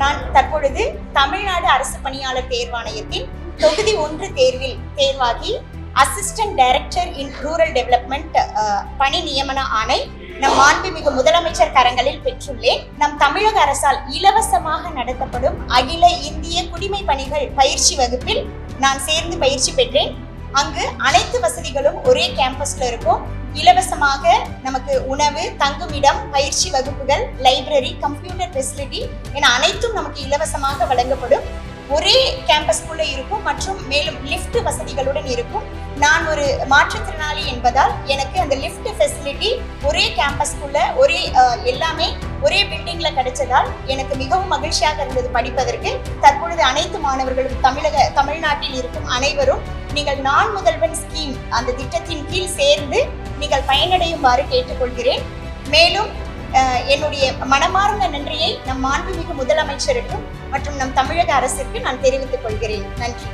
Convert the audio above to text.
நான் தற்பொழுது தமிழ்நாடு அரசு பணியாளர் தேர்வாணையத்தின் தொகுதி 1 தேர்வில் தேர்வாகி அசிஸ்டன்ட் டைரக்டர் இன் ரூரல் டெவலப்மெண்ட் பணி நியமன ஆணை நம் மாண்புமிகு முதலமைச்சர் கரங்களில் பெற்றுள்ளேன். நம் தமிழக அரசால் இலவசமாக நடத்தப்படும் அகில இந்திய குடிமை பணிகள் பயிற்சி வகுப்பில் நான் சேர்ந்து பயிற்சி பெற்றேன். அங்கு அனைத்து வசதிகளும் ஒரே கேம்பஸ்ல இருக்கும். இலவசமாக நமக்கு உணவு, தங்குமிடம், பயிற்சி வகுப்புகள், லைப்ரரி, கம்ப்யூட்டர் ஃபெசிலிட்டி என அனைத்தும் நமக்கு இலவசமாக வழங்கப்படும். ஒரே கேம்பஸ்குள்ள இருக்கும் மற்றும் மேலும் லிஃப்ட் வசதிகளுடன் இருக்கும். நான் ஒரு மாற்றுத்திறனாளி என்பதால் எனக்கு அந்த லிஃப்ட் ஃபெசிலிட்டி ஒரே கேம்பஸ்குள்ள எல்லாமே ஒரே பில்டிங்ல கிடைச்சதால் எனக்கு மிகவும் மகிழ்ச்சியாக இருந்தது படிப்பதற்கு. தற்பொழுது அனைத்து மாணவர்களும் தமிழ்நாட்டில் இருக்கும் அனைவரும் நீங்கள் நான் முதல்வன் ஸ்கீம் அந்த திட்டத்தின் கீழ் சேர்ந்து நீங்கள் பயனடையுமாறு கேட்டுக்கொள்கிறேன். மேலும் என்னுடைய மனமார்ந்த நன்றியை நம் மாண்புமிகு முதலமைச்சருக்கும் மற்றும் நம் தமிழக அரசிற்கு நான் தெரிவித்துக் கொள்கிறேன். நன்றி.